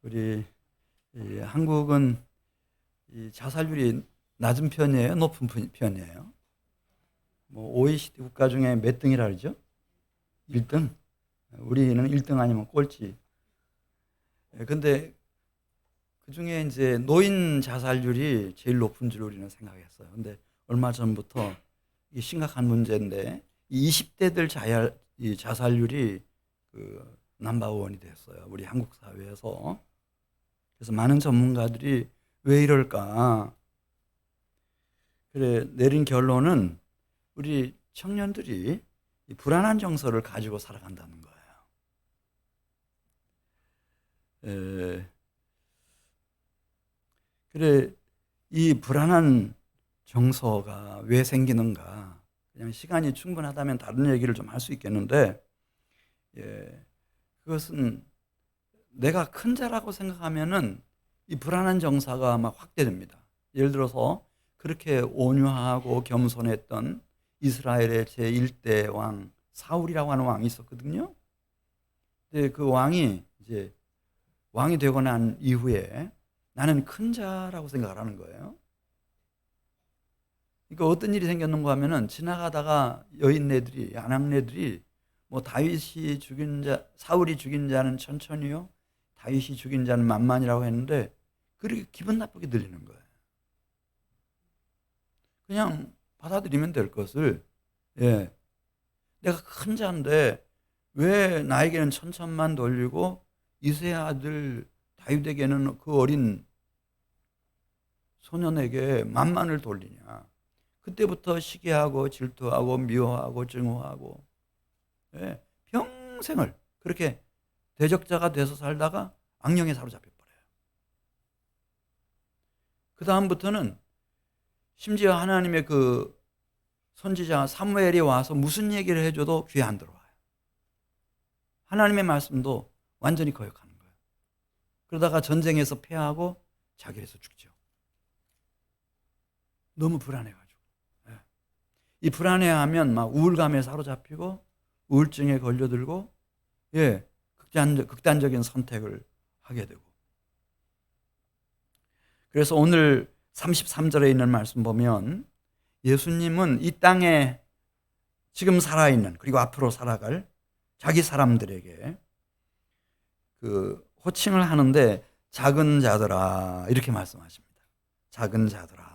우리 한국은 이 자살률이 낮은 편이에요, 높은 편이에요? 뭐 OECD 국가 중에 몇 등이라 그러죠? 1등? 우리는 1등 아니면 꼴찌. 근데 그 중에 이제 노인 자살률이 제일 높은 줄 우리는 생각했어요. 근데 얼마 전부터 이게 심각한 문제인데 이 20대들 이 자살률이 그 넘버원이 됐어요. 우리 한국 사회에서. 그래서 많은 전문가들이 왜 이럴까? 그래 내린 결론은 우리 청년들이 이 불안한 정서를 가지고 살아간다는 거예요. 그래 이 불안한 정서가 왜 생기는가? 그냥 시간이 충분하다면 다른 얘기를 좀 할 수 있겠는데, 그것은 내가 큰 자라고 생각하면은 이 불안한 정서가 막 확대됩니다. 예를 들어서 그렇게 온유하고 겸손했던 이스라엘의 제1대 왕 사울이라고 하는 왕이 있었거든요. 근데 그 왕이 이제 왕이 되고 난 이후에 나는 큰 자라고 생각을 하는 거예요. 그러니까 어떤 일이 생겼는가 하면은 지나가다가 여인네들이 아낙네들이 뭐 다윗이 죽인 자 사울이 죽인 자는 천천히요 다윗이 죽인 자는 만만이라고 했는데 그렇게 기분 나쁘게 들리는 거예요. 그냥 받아들이면 될 것을 내가 큰 자인데 왜 나에게는 천천만 돌리고 이세 아들 다윗에게는 그 어린 소년에게 만만을 돌리냐. 그때부터 시기하고 질투하고 미워하고 증오하고 평생을 그렇게 대적자가 돼서 살다가 악령에 사로잡혀 버려요. 그 다음부터는 심지어 하나님의 그 선지자 사무엘이 와서 무슨 얘기를 해줘도 귀에 안 들어와요. 하나님의 말씀도 완전히 거역하는 거예요. 그러다가 전쟁에서 패하고 자결해서 죽죠. 너무 불안해가지고. 이 불안해하면 막 우울감에 사로잡히고 우울증에 걸려들고 극단적인 선택을 하게 되고. 그래서 오늘 33절에 있는 말씀 보면 예수님은 이 땅에 지금 살아있는 그리고 앞으로 살아갈 자기 사람들에게 그 호칭을 하는데 작은 자들아 이렇게 말씀하십니다. 작은 자들아.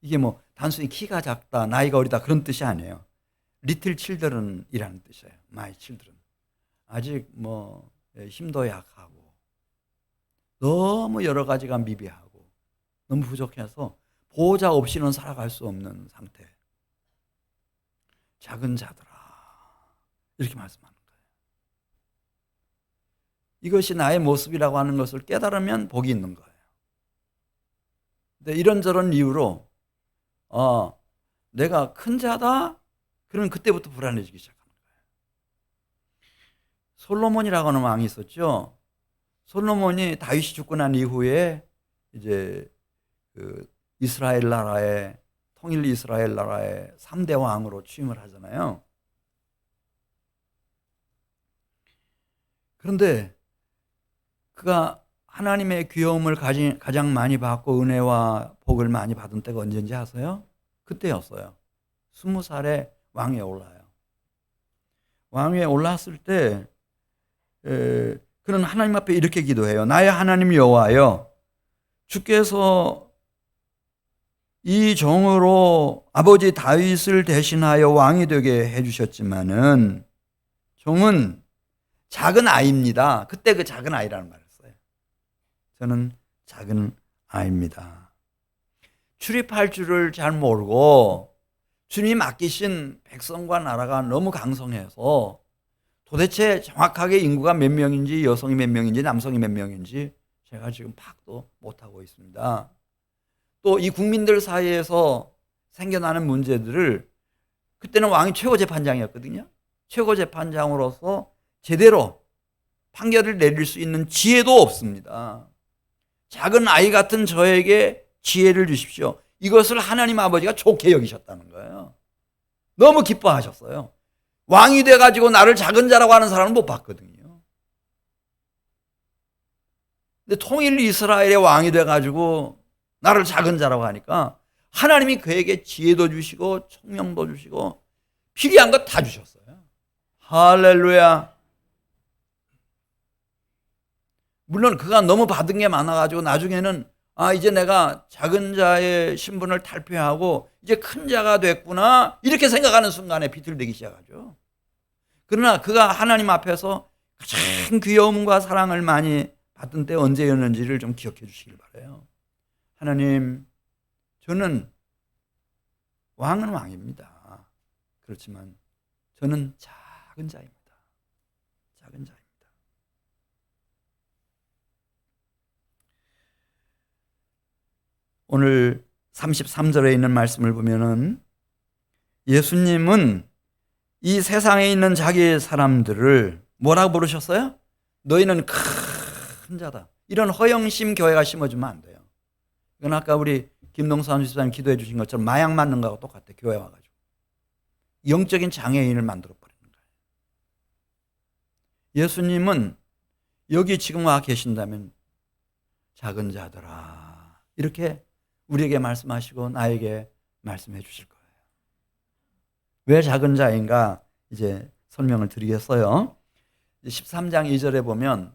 이게 뭐 단순히 키가 작다, 나이가 어리다 그런 뜻이 아니에요. Little children이라는 뜻이에요. My children. 아직 뭐 힘도 약하고 너무 여러 가지가 미비하고 너무 부족해서 보호자 없이는 살아갈 수 없는 상태. 작은 자들아 이렇게 말씀하는 거예요. 이것이 나의 모습이라고 하는 것을 깨달으면 복이 있는 거예요. 근데 이런저런 이유로 내가 큰 자다? 그러면 그때부터 불안해지기 시작하는 거예요. 솔로몬이라고 하는 왕이 있었죠. 솔로몬이 다윗이 죽고 난 이후에 이제 그 이스라엘 나라의 통일 이스라엘 나라의 3대 왕으로 취임을 하잖아요. 그런데 그가 하나님의 귀여움을 가장 많이 받고 은혜와 복을 많이 받은 때가 언제인지 아세요? 그때였어요. 20살에 왕위에 올라요. 왕위에 올랐을 때 그는 하나님 앞에 이렇게 기도해요. 나의 하나님 여호와여, 주께서 이 종으로 아버지 다윗을 대신하여 왕이 되게 해주셨지만은 종은 작은 아이입니다. 그때 그 작은 아이라는 말을 써요. 저는 작은 아이입니다. 출입할 줄을 잘 모르고 주님 맡기신 백성과 나라가 너무 강성해서 도대체 정확하게 인구가 몇 명인지 여성이 몇 명인지 남성이 몇 명인지 제가 지금 파악도 못하고 있습니다. 또 이 국민들 사이에서 생겨나는 문제들을 그때는 왕이 최고재판장이었거든요. 최고재판장으로서 제대로 판결을 내릴 수 있는 지혜도 없습니다. 작은 아이 같은 저에게 지혜를 주십시오. 이것을 하나님 아버지가 좋게 여기셨다는 거예요. 너무 기뻐하셨어요. 왕이 돼가지고 나를 작은 자라고 하는 사람은 못 봤거든요. 근데 통일 이스라엘의 왕이 돼가지고 나를 작은 자라고 하니까 하나님이 그에게 지혜도 주시고 총명도 주시고 필요한 것 다 주셨어요. 할렐루야. 물론 그가 너무 받은 게 많아가지고 나중에는 이제 내가 작은 자의 신분을 탈피하고 이제 큰 자가 됐구나 이렇게 생각하는 순간에 비틀대기 시작하죠. 그러나 그가 하나님 앞에서 가장 귀여움과 사랑을 많이 받은 때 언제였는지를 좀 기억해 주시길 바라요. 하나님, 저는 왕은 왕입니다. 그렇지만 저는 작은 자입니다. 작은 자입니다. 오늘 33절에 있는 말씀을 보면은 예수님은 이 세상에 있는 자기의 사람들을 뭐라고 부르셨어요? 너희는 큰 자다. 이런 허영심 교회가 심어주면 안 돼요. 이건 아까 우리 김동산 집사님 기도해 주신 것처럼 마약 맞는 거하고 똑같아. 교회 와가지고 영적인 장애인을 만들어 버리는 거예요. 예수님은 여기 지금 와 계신다면 작은 자들아 이렇게 우리에게 말씀하시고 나에게 말씀해 주실 거예요. 왜 작은 자인가 이제 설명을 드리겠어요. 13장 2절에 보면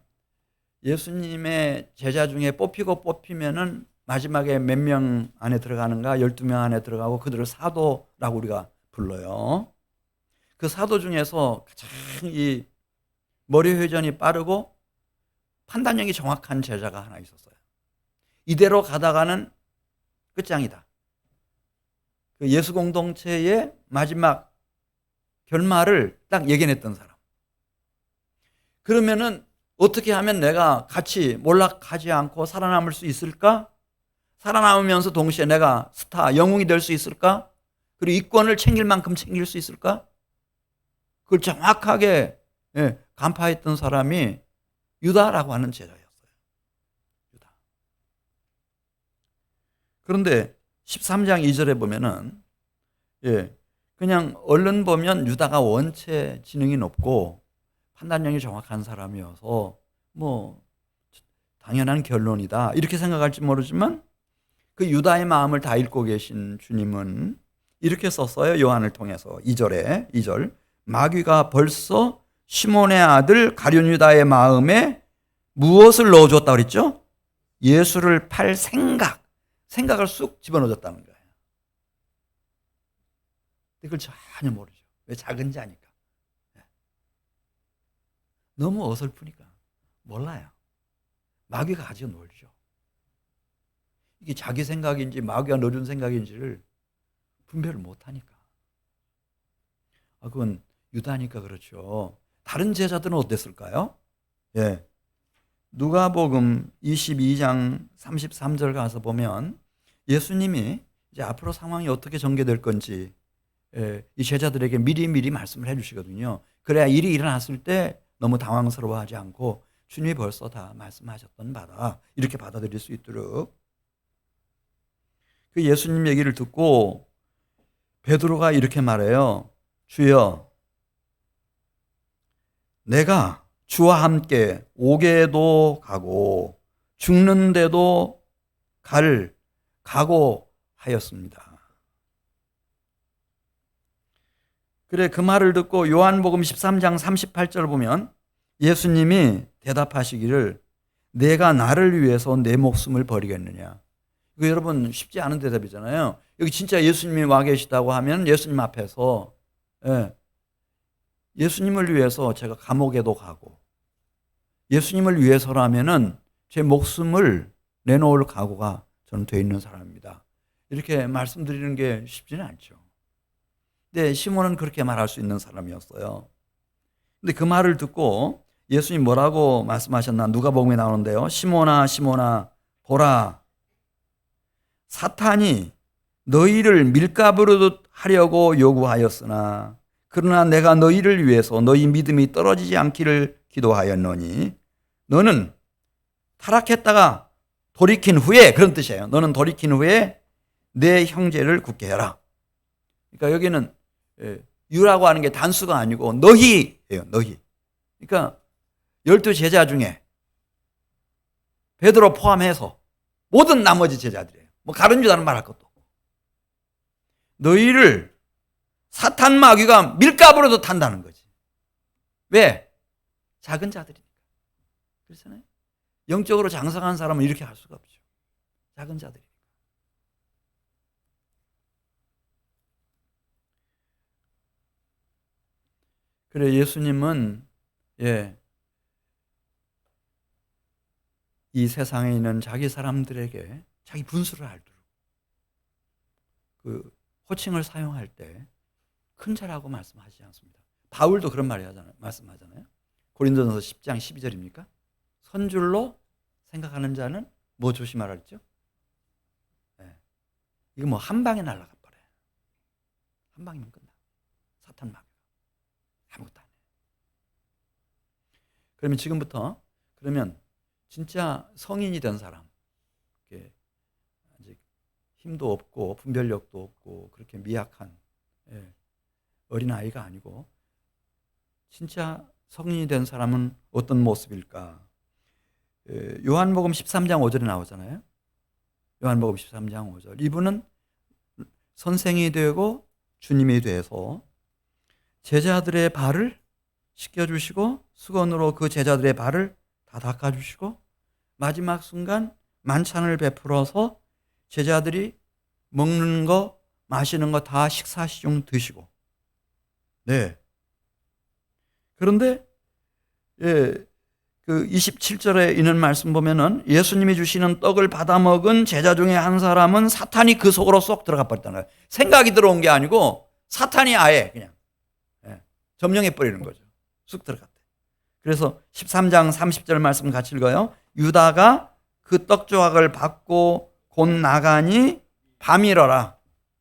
예수님의 제자 중에 뽑히면은 마지막에 몇 명 안에 들어가는가? 12명 안에 들어가고 그들을 사도라고 우리가 불러요. 그 사도 중에서 가장 이 머리 회전이 빠르고 판단력이 정확한 제자가 하나 있었어요. 이대로 가다가는 끝장이다. 그 예수 공동체의 마지막 결말을 딱 예견했던 사람. 그러면은 어떻게 하면 내가 같이 몰락하지 않고 살아남을 수 있을까? 살아남으면서 동시에 내가 스타, 영웅이 될 수 있을까? 그리고 이권을 챙길 만큼 챙길 수 있을까? 그걸 정확하게 간파했던 사람이 유다라고 하는 제자였어요. 유다. 그런데 13장 2절에 보면은 그냥 얼른 보면 유다가 원체 지능이 높고 판단력이 정확한 사람이어서 뭐 당연한 결론이다 이렇게 생각할지 모르지만 그 유다의 마음을 다 읽고 계신 주님은 이렇게 썼어요. 요한을 통해서 2절 마귀가 벌써 시몬의 아들 가룟 유다의 마음에 무엇을 넣어줬다 그랬죠? 예수를 팔 생각을 쑥 집어넣어줬다는 거예요. 그걸 전혀 모르죠. 왜? 작은 자니까. 너무 어설프니까 몰라요. 마귀가 가지고 놀죠. 이게 자기 생각인지 마귀가 넣어준 생각인지를 분별을 못하니까. 그건 유다니까 그렇죠. 다른 제자들은 어땠을까요? 누가복음 22장 33절 가서 보면 예수님이 이제 앞으로 상황이 어떻게 전개될 건지 이 제자들에게 미리 말씀을 해주시거든요. 그래야 일이 일어났을 때 너무 당황스러워하지 않고 주님이 벌써 다 말씀하셨던 바다 이렇게 받아들일 수 있도록. 그 예수님 얘기를 듣고 베드로가 이렇게 말해요. 주여, 내가 주와 함께 옥에도 가고 죽는데도 갈 각오하였습니다. 그래, 그 말을 듣고 요한복음 13장 38절을 보면 예수님이 대답하시기를 내가 나를 위해서 내 목숨을 버리겠느냐. 이거 여러분 쉽지 않은 대답이잖아요. 여기 진짜 예수님이 와 계시다고 하면 예수님 앞에서 예수님을 위해서 제가 감옥에도 가고 예수님을 위해서라면은 제 목숨을 내놓을 각오가 저는 돼 있는 사람입니다. 이렇게 말씀드리는 게 쉽지는 않죠. 근데 시몬은 그렇게 말할 수 있는 사람이었어요. 근데 그 말을 듣고 예수님 뭐라고 말씀하셨나? 누가복음에 나오는데요. 시몬아 시몬아 보라, 사탄이 너희를 밀가부르듯 하려고 요구하였으나 그러나 내가 너희를 위해서 너희 믿음이 떨어지지 않기를 기도하였노니 너는 타락했다가 돌이킨 후에, 그런 뜻이에요. 너는 돌이킨 후에 내 형제를 굳게 해라. 그러니까 여기는 유라고 하는 게 단수가 아니고 너희예요. 너희. 그러니까 12 제자 중에 베드로 포함해서 모든 나머지 제자들이에요. 뭐 가룟 유다는 말할 것도 없고. 너희를 사탄 마귀가 밀가부로도 탄다는 거지. 왜? 작은 자들이니까. 그렇잖아요. 영적으로 장성한 사람은 이렇게 할 수가 없죠. 작은 자들이니까. 그래 예수님은 이 세상에 있는 자기 사람들에게 자기 분수를 알도록 그 호칭을 사용할 때 큰 자라고 말씀하지 않습니다. 바울도 그런 말씀하잖아요. 고린도전서 10장 12절입니까? 선줄로 생각하는 자는 뭐 조심하라 했죠? 이거 뭐 한 방에 날아가 버려요. 한 방이면 끝나. 사탄 마귀가 아무것도 안 해요. 그러면 지금부터 진짜 성인이 된 사람, 아직 힘도 없고 분별력도 없고 그렇게 미약한 어린아이가 아니고 진짜 성인이 된 사람은 어떤 모습일까? 요한복음 13장 5절에 나오잖아요. 요한복음 13장 5절. 이분은 선생이 되고 주님이 돼서 제자들의 발을 씻겨주시고 수건으로 그 제자들의 발을 다 닦아주시고 마지막 순간 만찬을 베풀어서 제자들이 먹는 거 마시는 거 다 식사시중 드시고. 네. 그런데 그 27절에 있는 말씀 보면은 예수님이 주시는 떡을 받아 먹은 제자 중에 한 사람은 사탄이 그 속으로 쏙 들어가 버렸다는 거예요. 생각이 들어온 게 아니고 사탄이 아예 그냥 점령해 버리는 거죠. 쑥 들어갔대. 그래서 13장 30절 말씀 같이 읽어요. 유다가 그 떡조각을 받고 곧 나가니 밤이러라.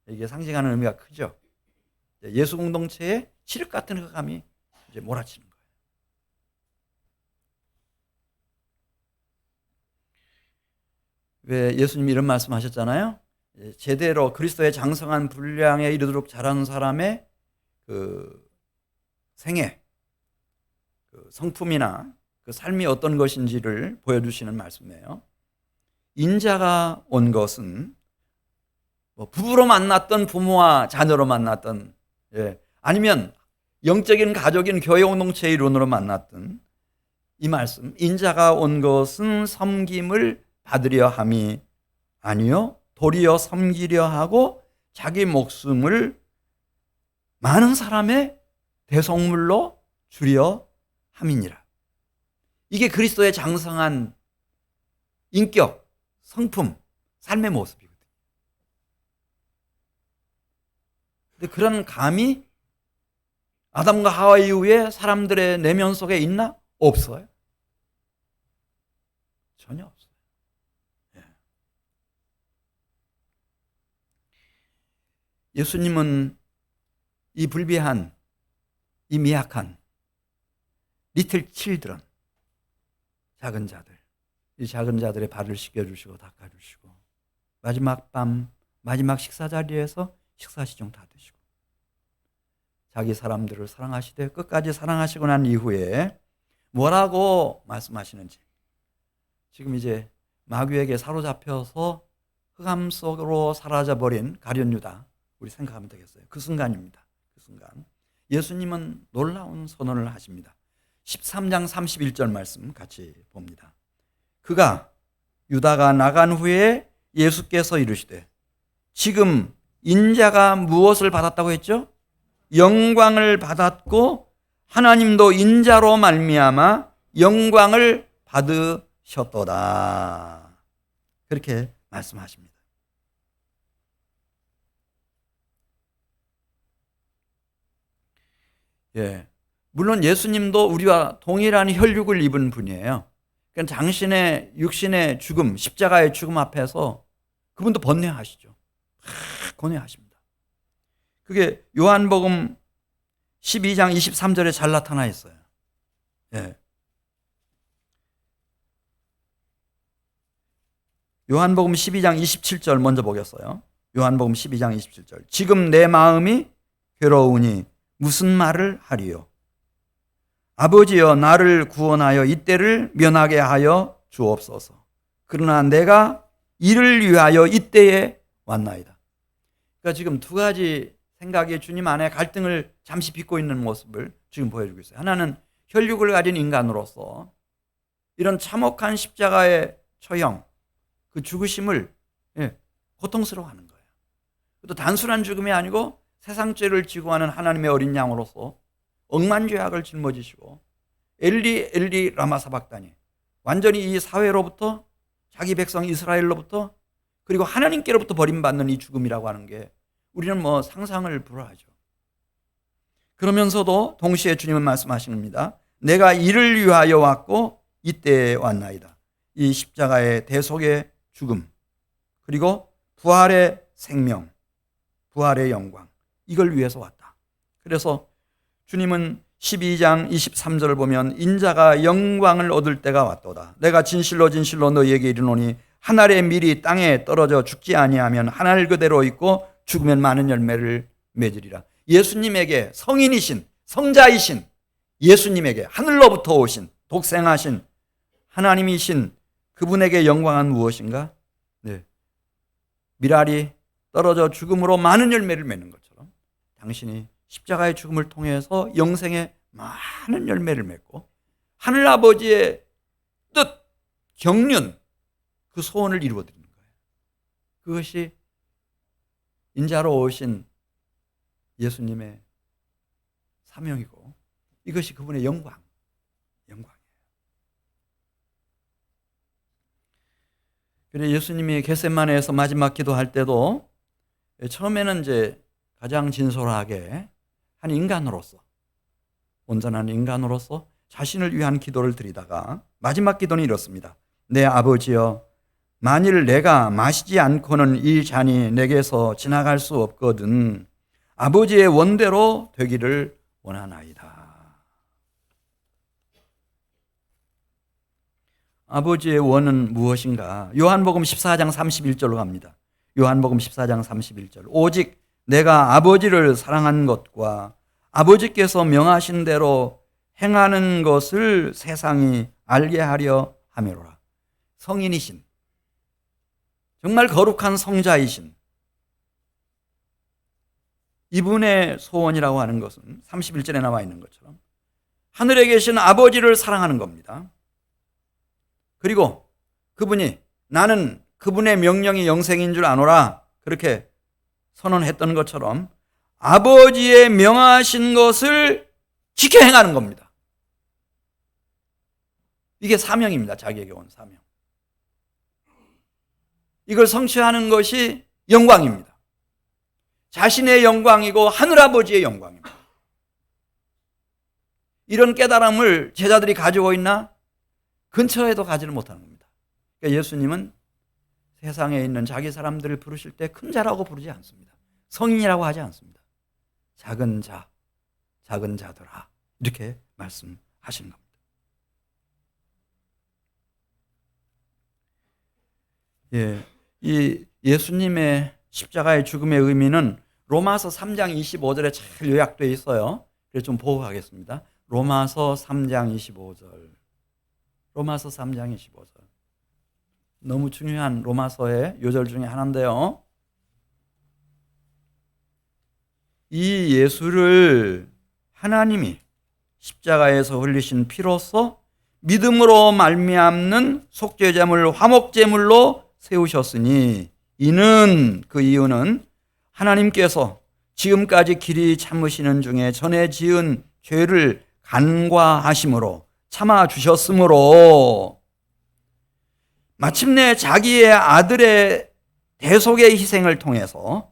이게 상징하는 의미가 크죠. 예수 공동체에 칠흑 같은 흑암이 이제 몰아치는 거예요. 왜 예수님이 이런 말씀하셨잖아요. 제대로 그리스도의 장성한 분량에 이르도록 자라는 사람의 그 생애, 그 성품이나 그 삶이 어떤 것인지를 보여주시는 말씀이에요. 인자가 온 것은 뭐 부부로 만났던 부모와 자녀로 만났던 아니면 영적인 가족인 교회 공동체의 이론으로 만났던 이 말씀, 인자가 온 것은 섬김을 받으려 함이 아니요 도리어 섬기려 하고 자기 목숨을 많은 사람의 대속물로 주려 함이니라. 이게 그리스도의 장성한 인격, 성품, 삶의 모습이거든요. 근데 그런 감이 아담과 하와 이후에 사람들의 내면 속에 있나? 없어요. 전혀 없어요. 예수님은 이 불비한, 이 미약한 리틀 칠드런, 작은 자들, 이 작은 자들의 발을 씻겨주시고 닦아주시고 마지막 밤, 마지막 식사 자리에서 식사시중 다 드시고 자기 사람들을 사랑하시되 끝까지 사랑하시고 난 이후에 뭐라고 말씀하시는지 지금 이제 마귀에게 사로잡혀서 흑암 속으로 사라져버린 가룟 유다 우리 생각하면 되겠어요. 그 순간입니다. 그 순간 예수님은 놀라운 선언을 하십니다. 13장 31절 말씀 같이 봅니다. 그가 유다가 나간 후에 예수께서 이르시되 지금 인자가 무엇을 받았다고 했죠? 영광을 받았고 하나님도 인자로 말미암아 영광을 받으셨도다. 그렇게 말씀하십니다. 물론 예수님도 우리와 동일한 혈육을 입은 분이에요. 그러니까 당신의 육신의 죽음, 십자가의 죽음 앞에서 그분도 번뇌하시죠. 고뇌하십니다. 그게 요한복음 12장 23절에 잘 나타나 있어요. 요한복음 12장 27절 먼저 보겠어요. 요한복음 12장 27절. 지금 내 마음이 괴로우니 무슨 말을 하리요? 아버지여 나를 구원하여 이때를 면하게 하여 주옵소서. 그러나 내가 이를 위하여 이때에 왔나이다. 그러니까 지금 두 가지 생각이 주님 안에 갈등을 잠시 빚고 있는 모습을 지금 보여주고 있어요. 하나는 혈육을 가진 인간으로서 이런 참혹한 십자가의 처형, 그 죽으심을 고통스러워하는 거예요. 또 단순한 죽음이 아니고 세상 죄를 지고 하는 하나님의 어린 양으로서 억만 죄악을 짊어지시고 엘리 엘리 라마 사박다니, 완전히 이 사회로부터, 자기 백성 이스라엘로부터, 그리고 하나님께로부터 버림받는 이 죽음이라고 하는 게 우리는 뭐 상상을 불허하죠. 그러면서도 동시에 주님은 말씀하십니다. 내가 이를 위하여 왔고 이때에 왔나이다. 이 십자가의 대속의 죽음, 그리고 부활의 생명, 부활의 영광, 이걸 위해서 왔다. 그래서 주님은 12장 23절을 보면 인자가 영광을 얻을 때가 왔도다. 내가 진실로 진실로 너희에게 이르노니 한 알의 밀이 땅에 떨어져 죽지 아니하면 한 알 그대로 있고 죽으면 많은 열매를 맺으리라. 예수님에게, 성인이신 성자이신 예수님에게 하늘로부터 오신 독생하신 하나님이신 그분에게 영광은 무엇인가? 밀알이 떨어져 죽음으로 많은 열매를 맺는 것처럼 당신이 십자가의 죽음을 통해서 영생의 많은 열매를 맺고 하늘아버지의 뜻, 경륜, 그 소원을 이루어드리는 거예요. 그것이 인자로 오신 예수님의 사명이고 이것이 그분의 영광이에요. 그래서 예수님이 겟세마네에서 마지막 기도할 때도 처음에는 이제 가장 진솔하게 한 인간으로서, 온전한 인간으로서 자신을 위한 기도를 드리다가 마지막 기도는 이렇습니다. 내 아버지여, 만일 내가 마시지 않고는 이 잔이 내게서 지나갈 수 없거든 아버지의 원대로 되기를 원하나이다. 아버지의 원은 무엇인가? 요한복음 14장 31절로 갑니다. 요한복음 14장 31절. 오직 내가 아버지를 사랑한 것과 아버지께서 명하신 대로 행하는 것을 세상이 알게 하려 함이로라. 성인이신, 정말 거룩한 성자이신 이분의 소원이라고 하는 것은 31절에 나와 있는 것처럼 하늘에 계신 아버지를 사랑하는 겁니다. 그리고 그분이 나는 그분의 명령이 영생인 줄 아노라 그렇게 선언했던 것처럼 아버지의 명하신 것을 지켜 행하는 겁니다. 이게 사명입니다. 자기에게 온 사명. 이걸 성취하는 것이 영광입니다. 자신의 영광이고 하늘아버지의 영광입니다. 이런 깨달음을 제자들이 가지고 있나? 근처에도 가지를 못하는 겁니다. 그러니까 예수님은 세상에 있는 자기 사람들을 부르실 때 큰 자라고 부르지 않습니다. 성인이라고 하지 않습니다. 작은 자, 작은 자들아 이렇게 말씀하시는 겁니다. 이 예수님의 십자가의 죽음의 의미는 로마서 3장 25절에 잘 요약되어 있어요. 그래서 좀 보고 가겠습니다. 로마서 3장 25절. 로마서 3장 25절. 너무 중요한 로마서의 요절 중에 하나인데요. 이 예수를 하나님이 십자가에서 흘리신 피로써 믿음으로 말미암는 속죄제물 화목제물로 세우셨으니 이는 그 이유는 하나님께서 지금까지 길이 참으시는 중에 전에 지은 죄를 간과하심으로 참아주셨으므로 마침내 자기의 아들의 대속의 희생을 통해서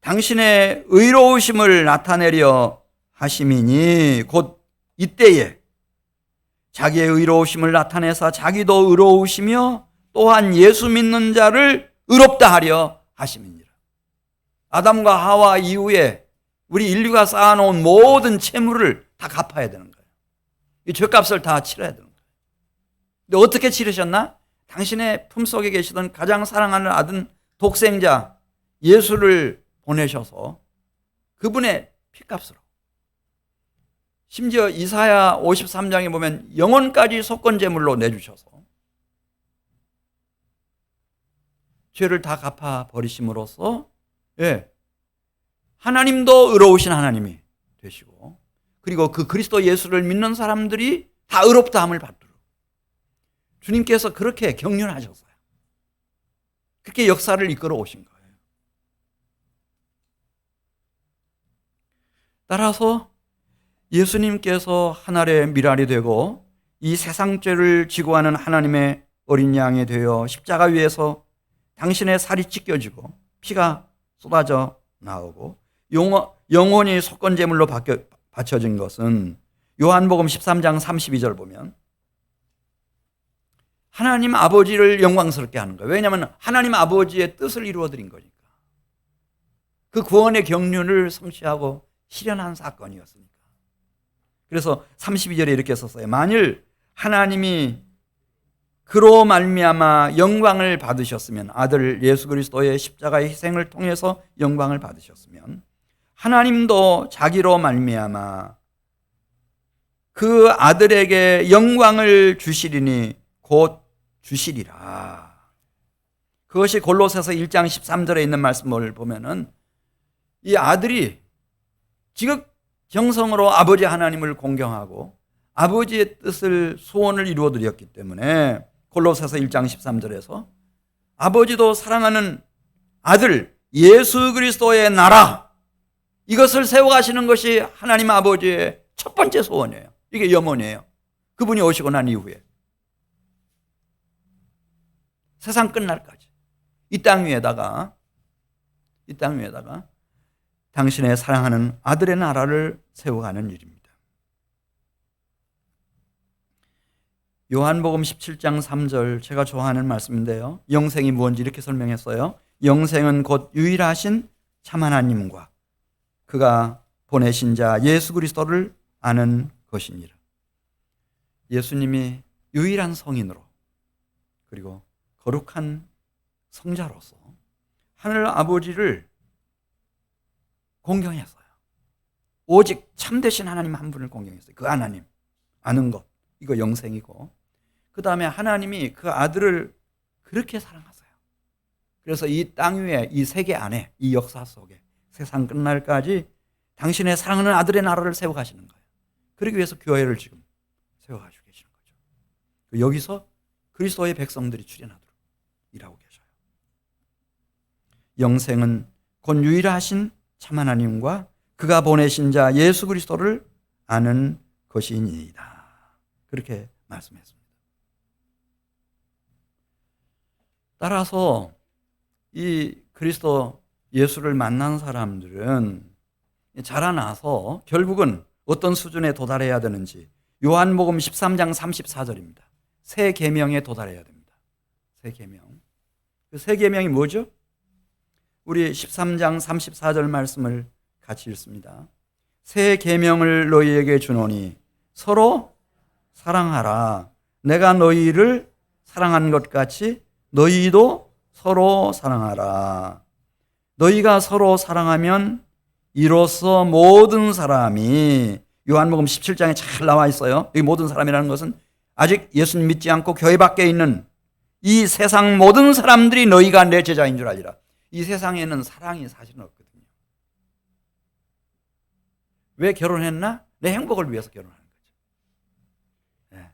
당신의 의로우심을 나타내려 하심이니 곧 이때에 자기의 의로우심을 나타내사 자기도 의로우시며 또한 예수 믿는 자를 의롭다 하려 하심이니라. 아담과 하와 이후에 우리 인류가 쌓아놓은 모든 채무를 다 갚아야 되는 거예요. 이 죄값을 다 치러야 되는 거예요. 근데 어떻게 치르셨나? 당신의 품속에 계시던 가장 사랑하는 아들 독생자 예수를 보내셔서 그분의 피값으로, 심지어 이사야 53장에 보면 영혼까지 속건제물로 내주셔서 죄를 다 갚아 버리심으로써 하나님도 의로우신 하나님이 되시고, 그리고 그 그리스도 예수를 믿는 사람들이 다 의롭다함을 받도록 주님께서 그렇게 경륜하셨어요. 그렇게 역사를 이끌어 오신 거예요. 따라서 예수님께서 하늘의 미랄이 되고 이 세상 죄를 지고하는 하나님의 어린 양이 되어 십자가 위에서 당신의 살이 찢겨지고 피가 쏟아져 나오고 영혼이 속건제물로 바쳐진 것은 요한복음 13장 32절 보면 하나님 아버지를 영광스럽게 하는 거예요. 왜냐하면 하나님 아버지의 뜻을 이루어드린 거니까. 그 구원의 경륜을 성취하고 실현한 사건이었으니까. 그래서 32절에 이렇게 썼어요. 만일 하나님이 그로 말미암아 영광을 받으셨으면, 아들 예수 그리스도의 십자가의 희생을 통해서 영광을 받으셨으면 하나님도 자기로 말미암아 그 아들에게 영광을 주시리니 곧 주시리라. 그것이 골로새서 1장 13절에 있는 말씀을 보면은 이 아들이 지극정성으로 아버지 하나님을 공경하고 아버지의 뜻을 소원을 이루어드렸기 때문에 골로새서 1장 13절에서 아버지도 사랑하는 아들 예수 그리스도의 나라, 이것을 세워가시는 것이 하나님 아버지의 첫 번째 소원이에요. 이게 염원이에요. 그분이 오시고 난 이후에 세상 끝날까지 이 땅 위에다가 당신의 사랑하는 아들의 나라를 세워가는 일입니다. 요한복음 17장 3절, 제가 좋아하는 말씀인데요, 영생이 무엇인지 이렇게 설명했어요. 영생은 곧 유일하신 참 하나님과 그가 보내신 자 예수 그리스도를 아는 것이니라. 예수님이 유일한 성인으로 그리고 거룩한 성자로서 하늘 아버지를 공경했어요. 오직 참되신 하나님 한 분을 공경했어요. 그 하나님 아는 것, 이거 영생이고, 그 다음에 하나님이 그 아들을 그렇게 사랑하세요. 그래서 이 땅 위에, 이 세계 안에, 이 역사 속에 세상 끝날까지 당신의 사랑하는 아들의 나라를 세워가시는 거예요. 그러기 위해서 교회를 지금 세워가시고 계시는 거죠. 여기서 그리스도의 백성들이 출현하도록 일하고 계셔요. 영생은 곧 유일하신 참 하나님과 그가 보내신 자 예수 그리스도를 아는 것이니이다. 그렇게 말씀했습니다. 따라서 이 그리스도 예수를 만난 사람들은 자라나서 결국은 어떤 수준에 도달해야 되는지, 요한복음 13장 34절입니다. 새 계명에 도달해야 됩니다. 새 계명. 그 새 계명이 뭐죠? 우리 13장 34절 말씀을 같이 읽습니다. 새 계명을 너희에게 주노니 서로 사랑하라. 내가 너희를 사랑한 것 같이 너희도 서로 사랑하라. 너희가 서로 사랑하면 이로써 모든 사람이, 요한복음 17장에 잘 나와 있어요. 이 모든 사람이라는 것은 아직 예수님 믿지 않고 교회 밖에 있는 이 세상 모든 사람들이 너희가 내 제자인 줄 알리라. 이 세상에는 사랑이 사실은 없거든요. 왜 결혼했나? 내 행복을 위해서 결혼하는 거죠. 네.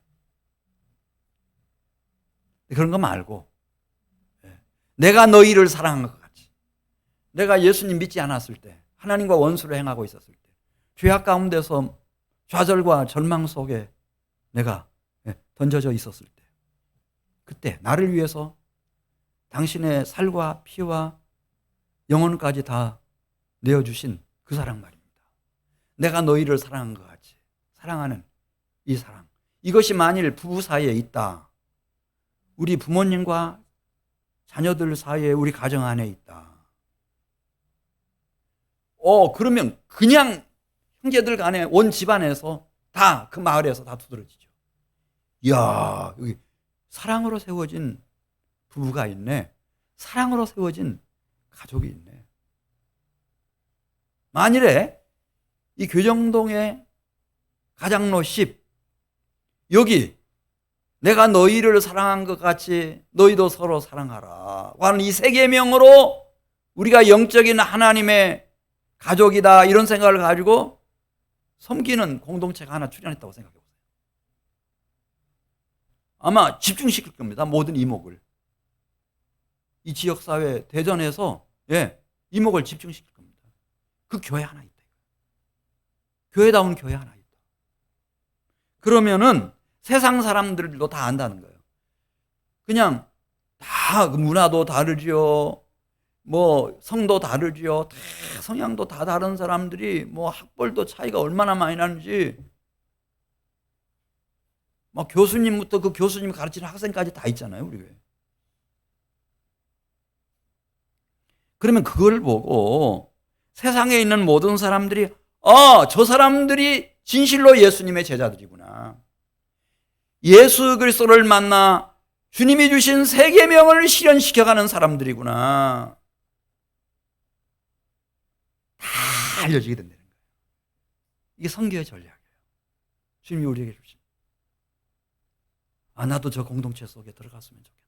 그런 거 말고, 내가 너희를 사랑한 것 같이, 내가 예수님 믿지 않았을 때, 하나님과 원수를 행하고 있었을 때, 죄악 가운데서 좌절과 절망 속에 내가 던져져 있었을 때, 그때 나를 위해서 당신의 살과 피와 영혼까지 다 내어주신 그 사랑 말입니다. 내가 너희를 사랑한 것 같이 사랑하는 이 사랑, 이것이 만일 부부 사이에 있다, 우리 부모님과 자녀들 사이에, 우리 가정 안에 있다, 그러면 그냥 형제들 간에 온 집안에서 다, 그 마을에서 다 두드러지죠. 이야, 여기 사랑으로 세워진 부부가 있네. 사랑으로 세워진 가족이 있네. 만일에 이 교정동의 가장로 10, 여기 내가 너희를 사랑한 것 같이 너희도 서로 사랑하라 하는 이 세 계명으로 우리가 영적인 하나님의 가족이다 이런 생각을 가지고 섬기는 공동체가 하나 출현했다고 생각해 보세요. 아마 집중시킬 겁니다. 모든 이목을. 이 지역사회 대전에서 이목을 집중시킬 겁니다. 그 교회 하나 있다. 교회다운 교회 하나 있다. 그러면은 세상 사람들도 다 안다는 거예요. 그냥 다 문화도 다르지요. 뭐 성도 다르지요. 다 성향도 다 다른 사람들이 뭐 학벌도 차이가 얼마나 많이 나는지 막 교수님부터 그 교수님 가르치는 학생까지 다 있잖아요, 우리 교회. 그러면 그걸 보고 세상에 있는 모든 사람들이 저 사람들이 진실로 예수님의 제자들이구나. 예수 그리스도를 만나 주님이 주신 세 계명을 실현시켜가는 사람들이구나. 다 알려지게 된다는 거예요. 이게 선교의 전략이에요. 주님이 우리에게 주신. 나도 저 공동체 속에 들어갔으면 좋겠다.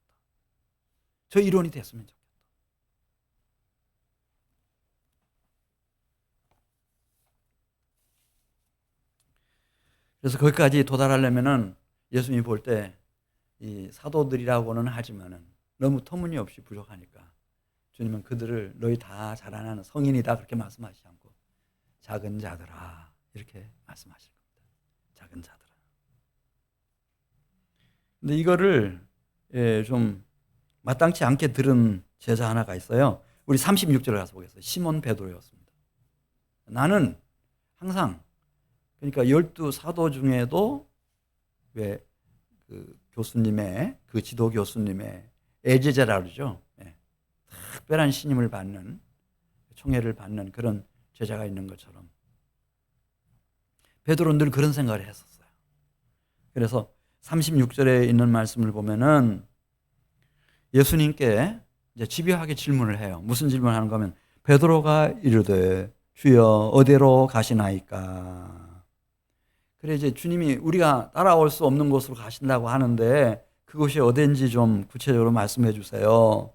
저 일원이 됐으면 좋겠다. 그래서 거기까지 도달하려면은 예수님이 볼 때 이 사도들이라고는 하지만은 너무 터무니없이 부족하니까 주님은 그들을 너희 다 자라나는 성인이다 그렇게 말씀하시지 않고 작은 자들아 이렇게 말씀하실 겁니다. 작은 자들아. 근데 이거를 좀 마땅치 않게 들은 제자 하나가 있어요. 우리 36절에 가서 보겠어요. 시몬 베드로였습니다. 나는 항상 그러니까 12 사도 중에도 왜 그 교수님의 그 지도 교수님의 애제자라 그러죠. 특별한 신임을 받는 총애를 받는 그런 제자가 있는 것처럼 베드로는 늘 그런 생각을 했었어요. 그래서 36절에 있는 말씀을 보면은 예수님께 이제 집요하게 질문을 해요. 무슨 질문을 하는 거면 베드로가 이르되 주여 어디로 가시나이까? 그래 이제 주님이 우리가 따라올 수 없는 곳으로 가신다고 하는데 그곳이 어딘지 좀 구체적으로 말씀해 주세요.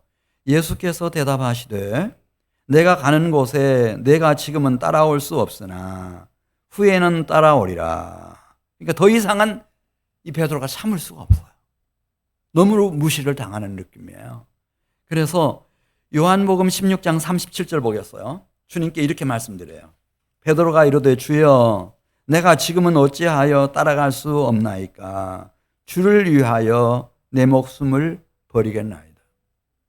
예수께서 대답하시되 내가 가는 곳에 내가 지금은 따라올 수 없으나 후에는 따라오리라. 그러니까 더 이상은 이 베드로가 참을 수가 없어요. 너무 무시를 당하는 느낌이에요. 그래서 요한복음 16장 37절 보겠어요. 주님께 이렇게 말씀드려요. 베드로가 이르되 주여 내가 지금은 어찌하여 따라갈 수 없나이까? 주를 위하여 내 목숨을 버리겠나이다.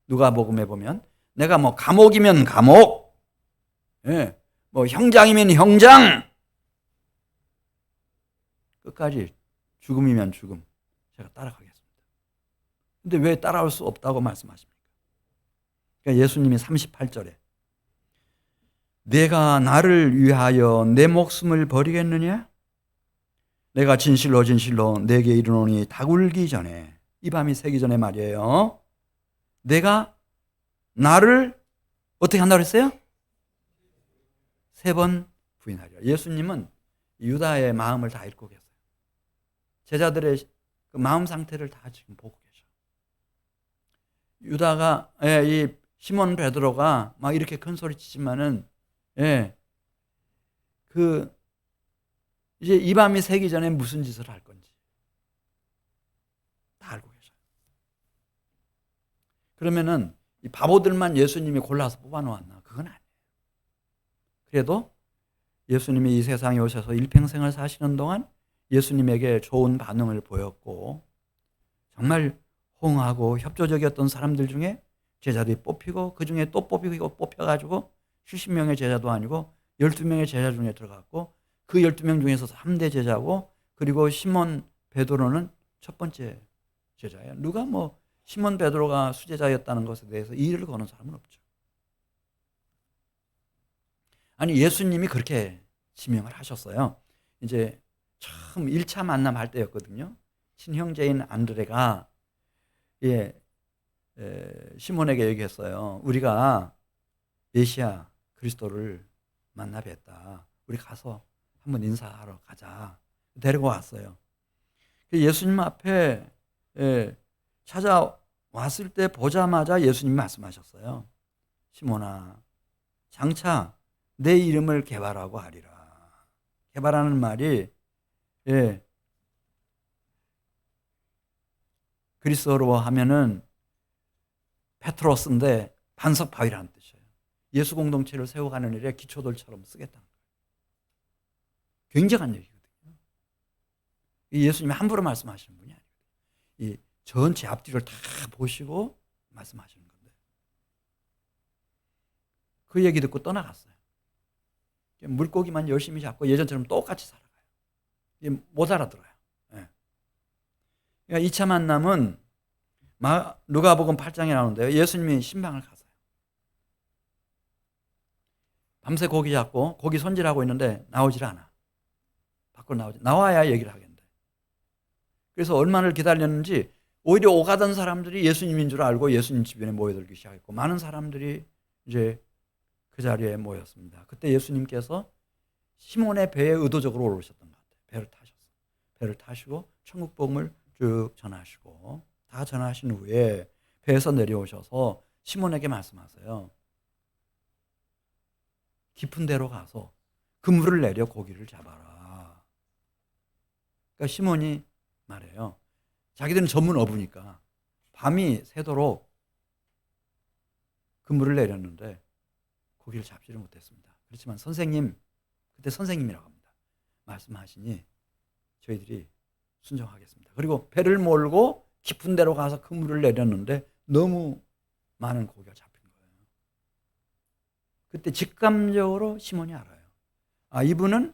누가복음에 보면 내가 뭐 감옥이면 감옥, 뭐 형장이면 형장, 끝까지 죽음이면 죽음, 제가 따라가겠습니다. 근데 왜 따라올 수 없다고 말씀하십니까? 그러니까 예수님이 38절에 내가 나를 위하여 내 목숨을 버리겠느냐? 내가 진실로 진실로 내게 이르노니 닭 울기 전에 이 밤이 새기 전에 말이에요. 내가 나를 어떻게 한다고 했어요? 3번 부인하리라. 예수님은 유다의 마음을 다 읽고 계세요. 제자들의 그 마음 상태를 다 지금 보고 계셔. 유다가 이 시몬 베드로가 막 이렇게 큰 소리 치지만은 이제 이 밤이 새기 전에 무슨 짓을 할 건지 다 알고 계셔요. 그러면은 이 바보들만 예수님이 골라서 뽑아놓았나? 그건 아니에요. 그래도 예수님이 이 세상에 오셔서 일평생을 사시는 동안 예수님에게 좋은 반응을 보였고 정말 호응하고 협조적이었던 사람들 중에 제자들이 뽑히고 그 중에 또 뽑히고 뽑혀가지고 70명의 제자도 아니고 12명의 제자 중에 들어갔고 그 12명 중에서 3대 제자고 그리고 시몬 베드로는 첫 번째 제자예요. 누가 뭐 시몬 베드로가 수제자였다는 것에 대해서 이의를 거는 사람은 없죠. 아니 예수님이 그렇게 지명을 하셨어요. 이제 처음 1차 만남할 때였거든요. 친형제인 안드레가 시몬에게 얘기했어요. 우리가 메시아 그리스도를 만나 뵀다. 우리 가서 한번 인사하러 가자. 데리고 왔어요. 예수님 앞에 예, 찾아왔을 때 보자마자 예수님이 말씀하셨어요. 시몬아, 장차 내 이름을 개발하고 하리라. 개발하는 말이 그리스어로 하면은 페트로스인데 반석 바위라는 뜻이에요. 예수 공동체를 세워가는 일에 기초돌처럼 쓰겠다는 거예요. 굉장한 얘기거든요. 예수님이 함부로 말씀하시는 분이 아니에요. 이 전체 앞뒤를 다 보시고 말씀하시는 건데 그 얘기 듣고 떠나갔어요. 물고기만 열심히 잡고 예전처럼 똑같이 살아가요. 못 알아들어요. 그러니까 2차 만남은 누가복음 8장에 나오는데요. 예수님이 신방을 가세요. 밤새 고기 잡고 고기 손질하고 있는데 나오질 않아. 밖으로 나와야 얘기를 하겠는데. 그래서 얼마나 기다렸는지 오히려 오가던 사람들이 예수님인 줄 알고 예수님 주변에 모여들기 시작했고 많은 사람들이 이제 그 자리에 모였습니다. 그때 예수님께서 시몬의 배에 의도적으로 올라오셨던 것 같아요. 배를 타셨어요. 배를 타시고 천국 복음을 쭉 전하시고 다 전하신 후에 배에서 내려오셔서 시몬에게 말씀하세요. 깊은 데로 가서 그물을 내려 고기를 잡아라. 그러니까 시몬이 말해요. 자기들은 전문 어부니까 밤이 새도록 그물을 내렸는데 고기를 잡지를 못했습니다. 그렇지만 선생님, 그때 선생님이라고 합니다. 말씀하시니 저희들이 순종하겠습니다. 그리고 배를 몰고 깊은 데로 가서 그물을 내렸는데 너무 많은 고기가 잡힌 거예요. 그때 직감적으로 시몬이 알아요. 아, 이분은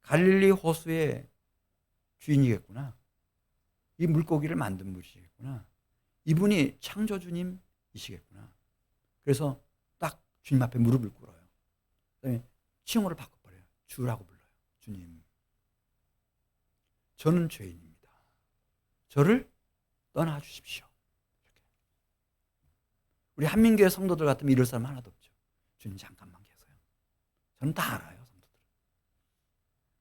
갈릴리 호수의 주인이겠구나. 이 물고기를 만든 분이시겠구나. 이분이 창조주님이시겠구나. 그래서 딱 주님 앞에 무릎을 꿇어요. 그다음에 칭호를 바꿔버려요. 주라고 불러요. 주님. 저는 죄인입니다. 저를 떠나주십시오. 우리 한민교회 성도들 같으면 이럴 사람 하나도 없죠. 주님 잠깐만 계세요. 저는 다 알아요. 성도들.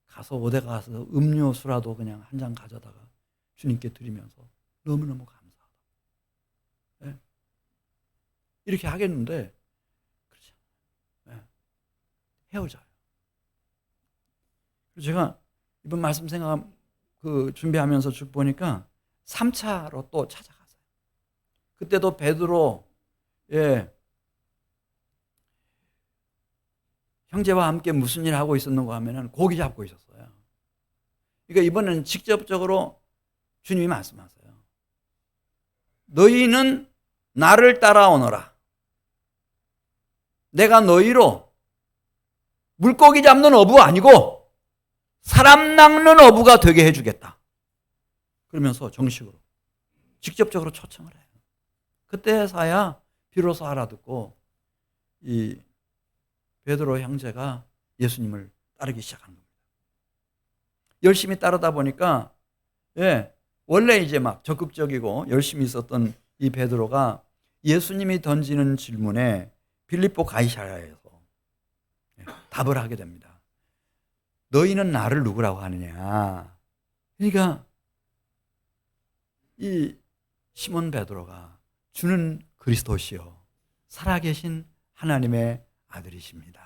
가서 어디 가서 음료수라도 그냥 한 잔 가져다가 주님께 드리면서 너무너무 감사하다. 네? 이렇게 하겠는데 그렇지 않아요. 네. 헤어져요. 그래서 제가 이번 말씀 준비하면서 쭉 보니까 3차로 또 찾아가세요. 그때도 베드로 형제와 함께 무슨 일을 하고 있었는가 하면은 고기 잡고 있었어요. 그러니까 이번에는 직접적으로 주님이 말씀하세요. 너희는 나를 따라오너라. 내가 너희로 물고기 잡는 어부 아니고 사람 낚는 어부가 되게 해주겠다. 그러면서 정식으로 직접적으로 초청을 해요. 그때서야 비로소 알아듣고 이 베드로 형제가 예수님을 따르기 시작한 겁니다. 열심히 따르다 보니까 원래 이제 막 적극적이고 열심히 있었던 이 베드로가 예수님이 던지는 질문에 빌립보 가이사랴에서 답을 하게 됩니다. 너희는 나를 누구라고 하느냐? 그러니까 이 시몬 베드로가 주는 그리스도시요 살아계신 하나님의 아들이십니다.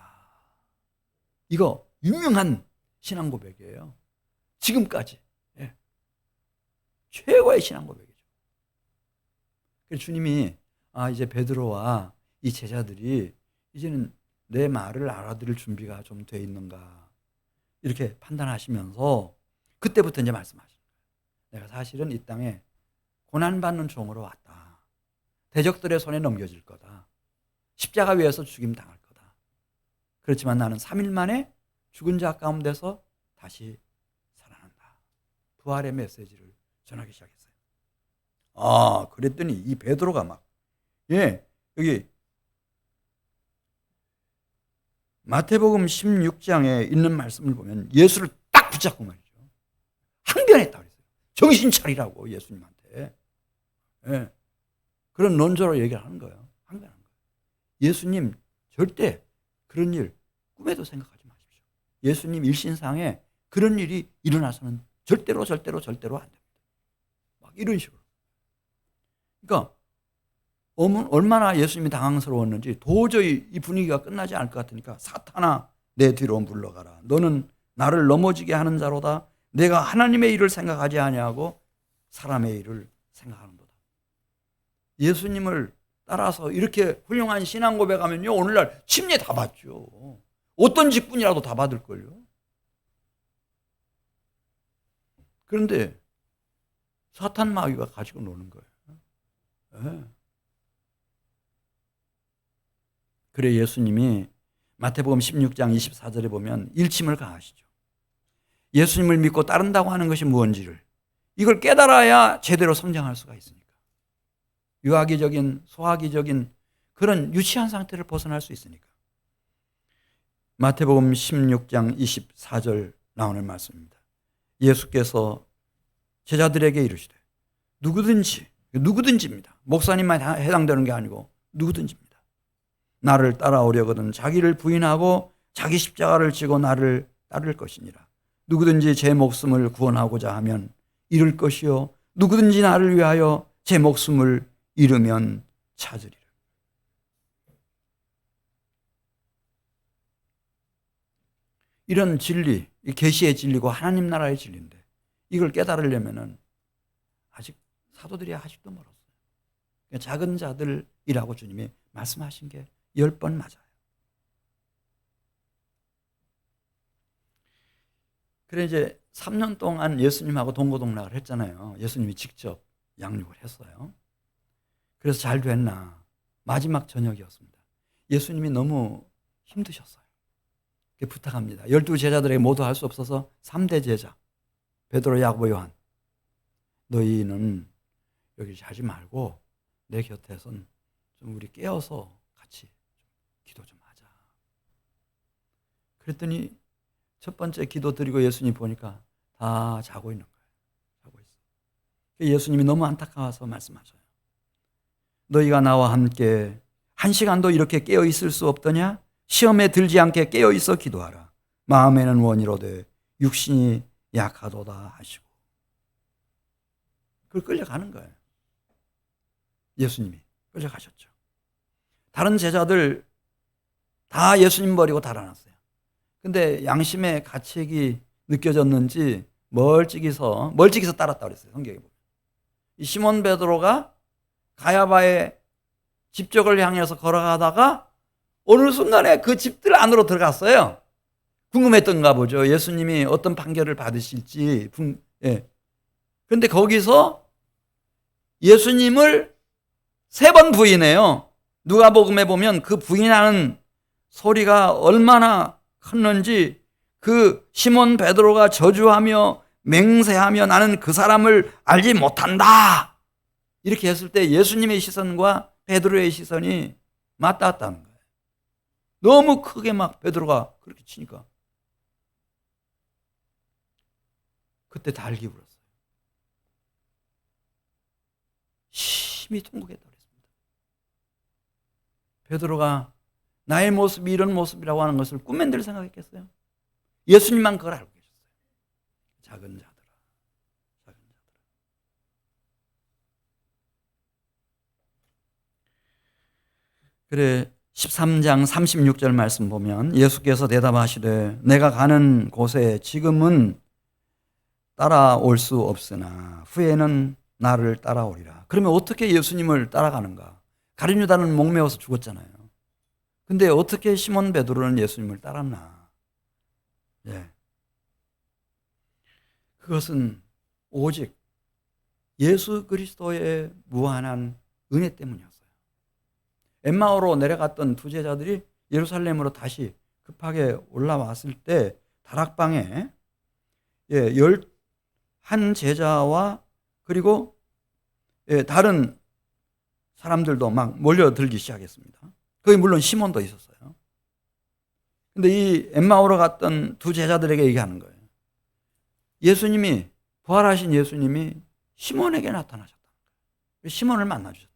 이거 유명한 신앙 고백이에요. 지금까지 최고의 신앙 고백이죠. 그래서 주님이 이제 베드로와 이 제자들이 이제는 내 말을 알아들을 준비가 좀 돼 있는가 이렇게 판단하시면서 그때부터 이제 말씀하시는 거예요. 내가 사실은 이 땅에 고난받는 종으로 왔다. 대적들의 손에 넘겨질 거다. 십자가 위에서 죽임 당할 거다. 그렇지만 나는 3일 만에 죽은 자 가운데서 다시 살아난다. 부활의 메시지를 전하기 시작했어요. 그랬더니 이 베드로가 막 여기 마태복음 16장에 있는 말씀을 보면 예수를 딱 붙잡고 말이죠. 항변했다 그랬어요. 정신 차리라고 예수님한테. 그런 논조로 얘기를 하는 거예요. 항변하는 거예요. 예수님 절대 그런 일 꿈에도 생각하지 마십시오. 예수님 일신상에 그런 일이 일어나서는 절대로 안 됩니다. 막 이런 식으로. 그러니까 얼마나 예수님이 당황스러웠는지 도저히 이 분위기가 끝나지 않을 것 같으니까 사탄아 내 뒤로 물러가라. 너는 나를 넘어지게 하는 자로다. 내가 하나님의 일을 생각하지 아니하고 사람의 일을 생각하는도다. 예수님을 따라서 이렇게 훌륭한 신앙 고백하면요 오늘날 침례 다 받죠. 어떤 직분이라도 다 받을걸요. 그런데 사탄 마귀가 가지고 노는 거예요. 네. 그래 예수님이 마태복음 16장 24절에 보면 일침을 가하시죠. 예수님을 믿고 따른다고 하는 것이 무엇인지를 이걸 깨달아야 제대로 성장할 수가 있으니까. 유아기적인 소아기적인 그런 유치한 상태를 벗어날 수 있으니까. 마태복음 16장 24절 나오는 말씀입니다. 예수께서 제자들에게 이르시되 누구든지입니다. 목사님만 해당되는 게 아니고 누구든지입니다. 나를 따라오려거든 자기를 부인하고 자기 십자가를 지고 나를 따를 것이니라. 누구든지 제 목숨을 구원하고자 하면 잃을 것이요 누구든지 나를 위하여 제 목숨을 잃으면 찾으리라. 이런 진리, 계시의 진리고 하나님 나라의 진리인데 이걸 깨달으려면은 아직 사도들이 아직도 멀었어요. 작은 자들이라고 주님이 말씀하신 게 10번 맞아요. 그래 이제 3년 동안 예수님하고 동고동락을 했잖아요. 예수님이 직접 양육을 했어요. 그래서 잘 됐나? 마지막 저녁이었습니다. 예수님이 너무 힘드셨어요. 부탁합니다. 12 제자들에게 모두 할 수 없어서 3대 제자 베드로, 야고보, 요한 너희는 여기 자지 말고 내 곁에선 좀 우리 깨어서 같이 기도 좀 하자. 그랬더니 첫 번째 기도 드리고 예수님 보니까 다 자고 있는 거예요. 자고 있어. 예수님이 너무 안타까워서 말씀하셔요. 너희가 나와 함께 1시간도 이렇게 깨어 있을 수 없더냐? 시험에 들지 않게 깨어 있어 기도하라. 마음에는 원이로되 육신이 약하도다 하시고. 그걸 끌려가는 거예요. 예수님이 끌려가셨죠. 다른 제자들 다 예수님 버리고 달아났어요. 근데 양심의 가책이 느껴졌는지 멀찍이서 따랐다고 그랬어요. 성경에 보면. 이 시몬 베드로가 가야바의 집적을 향해서 걸어가다가 어느 순간에 그 집들 안으로 들어갔어요. 궁금했던가 보죠. 예수님이 어떤 판결을 받으실지. 그런데 거기서 예수님을 3번 부인해요. 누가복음에 보면 그 부인하는 소리가 얼마나 컸는지 그 시몬 베드로가 저주하며 맹세하며 나는 그 사람을 알지 못한다. 이렇게 했을 때 예수님의 시선과 베드로의 시선이 맞닿았다는 거예요. 너무 크게 막 베드로가 그렇게 치니까 그때 달기 불었어요. 심히 통곡했다고 했습니다. 베드로가 나의 모습이 이런 모습이라고 하는 것을 꿈맨들 생각했겠어요? 예수님만 그걸 알고 계셨어요. 작은 자들아. 그래 13장 36절 말씀 보면 예수께서 대답하시되 내가 가는 곳에 지금은 따라올 수 없으나 후에는 나를 따라오리라. 그러면 어떻게 예수님을 따라가는가? 가룟 유다는 목매어서 죽었잖아요. 근데 어떻게 시몬 베드로는 예수님을 따랐나? 그것은 오직 예수 그리스도의 무한한 은혜 때문이었어요. 엠마오로 내려갔던 2 제자들이 예루살렘으로 다시 급하게 올라왔을 때 다락방에 11제자와 그리고 다른 사람들도 막 몰려들기 시작했습니다. 거기 물론 시몬도 있었어요. 근데 이 엠마오로 갔던 2 제자들에게 얘기하는 거예요. 예수님이 부활하신 예수님이 시몬에게 나타나셨다. 시몬을 만나 주셨다.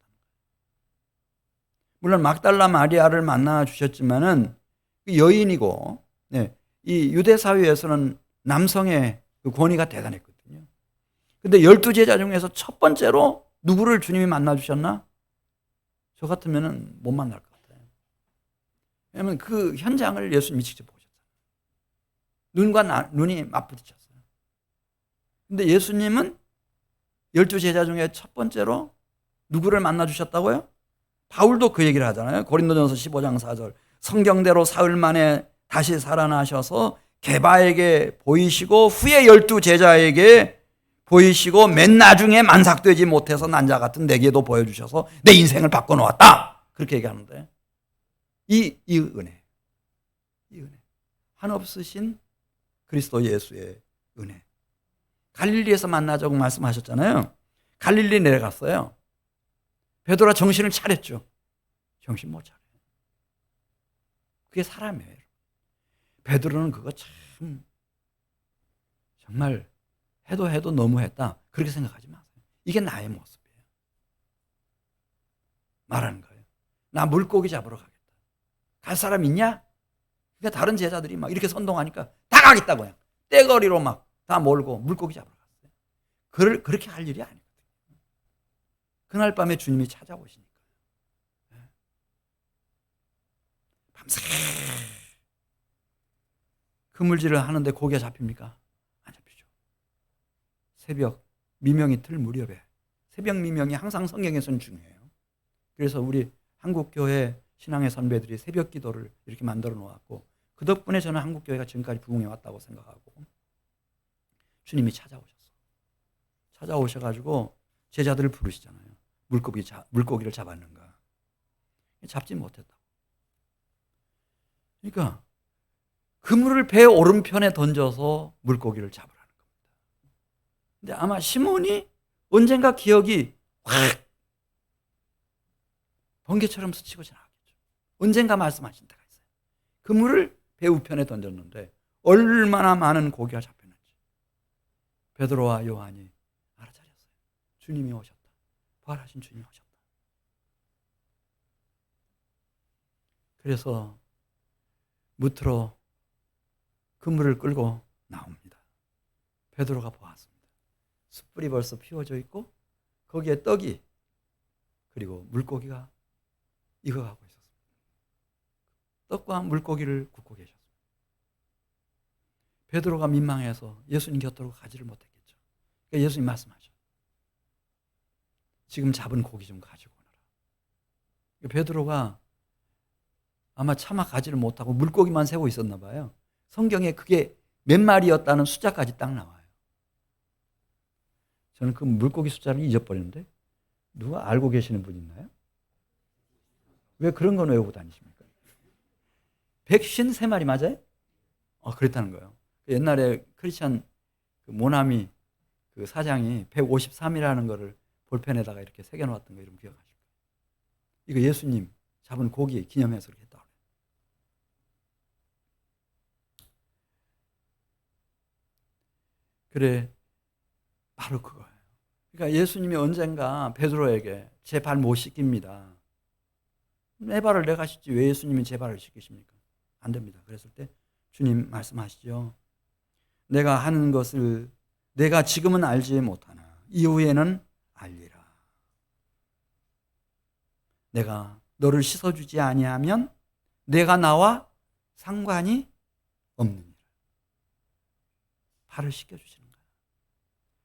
물론 막달라 마리아를 만나 주셨지만은 이 유대 사회에서는 남성의 그 권위가 대단했거든요. 근데 12제자 중에서 첫 번째로 누구를 주님이 만나주셨나? 저 같으면 못 만날 것 같아요. 왜냐하면 그 현장을 예수님이 직접 보셨어요. 눈이 맞부딪혔어요. 근데 예수님은 12제자 중에 첫 번째로 누구를 만나주셨다고요? 바울도 그 얘기를 하잖아요. 고린도전서 15장 4절. 성경대로 사흘 만에 다시 살아나셔서 게바에게 보이시고 후에 12제자에게 보이시고 맨 나중에 만삭되지 못해서 난자 같은 내게도 보여주셔서 내 인생을 바꿔놓았다. 그렇게 얘기하는데 이 은혜, 이 은혜, 한없으신 그리스도 예수의 은혜. 갈릴리에서 만나자고 말씀하셨잖아요. 갈릴리 내려갔어요. 베드로가 정신을 차렸죠. 정신 못 차려요. 그게 사람이에요. 베드로는 그거 참 정말 해도 너무했다. 그렇게 생각하지 마세요. 이게 나의 모습이에요. 말하는 거예요. 나 물고기 잡으러 가겠다. 갈 사람 있냐? 그러니까 다른 제자들이 막 이렇게 선동하니까 다 가겠다고 그냥 떼거리로 막 다 몰고 물고기 잡으러 갔어요. 그렇게 할 일이 아니거든요. 그날 밤에 주님이 찾아오시니까 밤새 그물질을 하는데 고기가 잡힙니까? 안 잡히죠. 새벽 미명이 틀 무렵에, 새벽 미명이 항상 성경에서는 중요해요. 그래서 우리 한국교회 신앙의 선배들이 새벽 기도를 이렇게 만들어 놓았고, 그 덕분에 저는 한국교회가 지금까지 부흥해 왔다고 생각하고, 주님이 찾아오셔가지고 제자들을 부르시잖아요. 물고기를 잡았는가? 잡지 못했다고. 그러니까 그물을 배 오른편에 던져서 물고기를 잡으라는 겁니다. 근데 아마 시몬이 언젠가 기억이 확 번개처럼 스치고 지나갔겠죠. 언젠가 말씀하신 때가 있어요. 그물을 배 우편에 던졌는데 얼마나 많은 고기가 잡혔는지 베드로와 요한이 알아차렸어요. 주님이 오셨다. 부활하신 주님이 오셨다. 그래서 무트로 그물을 끌고 나옵니다. 베드로가 보았습니다. 숯불이 벌써 피워져 있고 거기에 떡이 그리고 물고기가 익어가고 있었습니다. 떡과 물고기를 굽고 계셨습니다. 베드로가 민망해서 예수님 곁으로 가지를 못했겠죠. 그러니까 예수님 말씀하셔. 지금 잡은 고기 좀 가지고 오너라. 그러니까 베드로가 아마 차마 가지를 못하고 물고기만 세고 있었나 봐요. 성경에 그게 몇 마리였다는 숫자까지 딱 나와요. 저는 그 물고기 숫자를 잊어버렸는데 누가 알고 계시는 분 있나요? 왜 그런 건 외우고 다니십니까? 153마리 맞아요? 그랬다는 거예요. 옛날에 크리스찬 모나미 그 사장이 153이라는 거를 볼펜에다가 이렇게 새겨놓았던 거 이름 기억하실 거예요. 이거 예수님 잡은 고기 기념해서 이렇게 했다고. 그래, 바로 그거예요. 그러니까 예수님이 언젠가 베드로에게 제 발 못 씻깁니다. 내 발을 내가 씻지 왜 예수님이 제 발을 씻기십니까? 안 됩니다. 그랬을 때 주님 말씀하시죠. 내가 하는 것을 내가 지금은 알지 못하나 이후에는 알리라. 내가 너를 씻어주지 아니하면 내가 나와 상관이 없느니라. 발을 씻겨주시는 거야.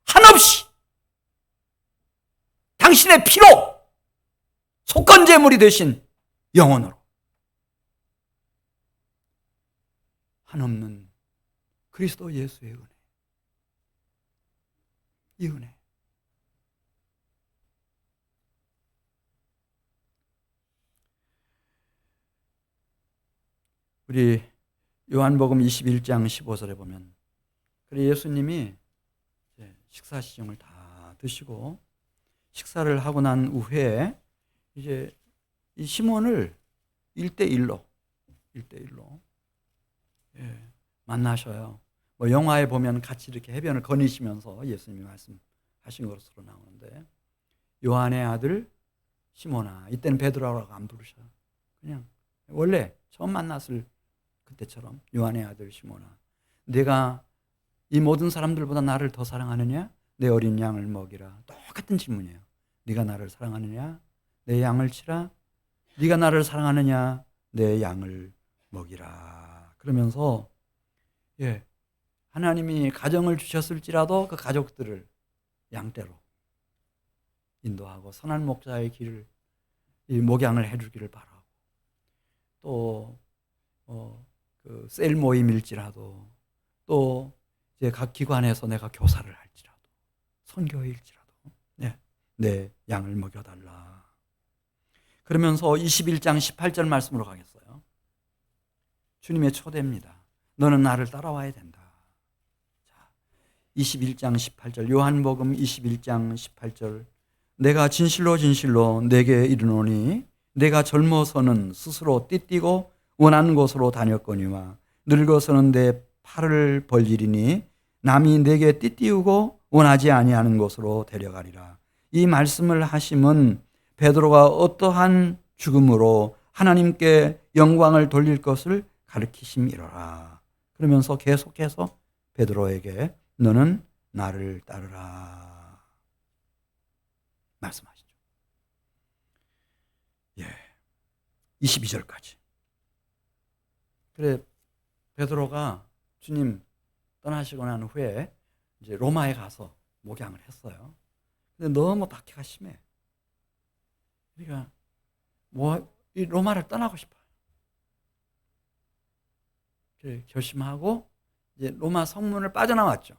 한없이 당신의 피로 속건제물이 되신 영혼으로 한없는 그리스도 예수의 은혜. 이 은혜. 우리 요한복음 21장 15절에 보면 그래 예수님이 식사 시중을 다 드시고 식사를 하고 난 후에 이제 이 시몬을 1대1로 만나셔요. 뭐 영화에 보면 같이 이렇게 해변을 거니시면서 예수님이 말씀하신 것으로 나오는데 요한의 아들 시몬아, 이때는 베드로라고 안 부르셔요. 그냥 원래 처음 만났을 그때처럼 요한의 아들 시몬아, 내가 이 모든 사람들보다 나를 더 사랑하느냐? 내 어린 양을 먹이라. 똑같은 질문이에요. 네가 나를 사랑하느냐? 내 양을 치라. 네가 나를 사랑하느냐? 내 양을 먹이라. 그러면서 하나님이 가정을 주셨을지라도 그 가족들을 양떼로 인도하고 선한 목자의 길을 목양을 해주기를 바라고, 또 그 셀 모임일지라도, 또 이제 각 기관에서 내가 교사를 할지라도, 선교일지라도 내 양을 먹여달라. 그러면서 21장 18절 말씀으로 가겠어요. 주님의 초대입니다. 너는 나를 따라와야 된다. 21장 18절, 요한복음 21장 18절. 내가 진실로 진실로 내게 이르노니 내가 젊어서는 스스로 띠띠고 원하는 곳으로 다녔거니와 늙어서는 내 팔을 벌리리니 남이 내게 띠띠우고 원하지 아니하는 곳으로 데려가리라. 이 말씀을 하심은 베드로가 어떠한 죽음으로 하나님께 영광을 돌릴 것을 가르치심이로라. 그러면서 계속해서 베드로에게 너는 나를 따르라 말씀하시죠. 22절까지. 그래, 베드로가 주님 떠나시고 난 후에 이제 로마에 가서 목양을 했어요. 근데 너무 박해가 심해. 그러니까 이 로마를 떠나고 싶어요. 그래, 결심하고 이제 로마 성문을 빠져나왔죠.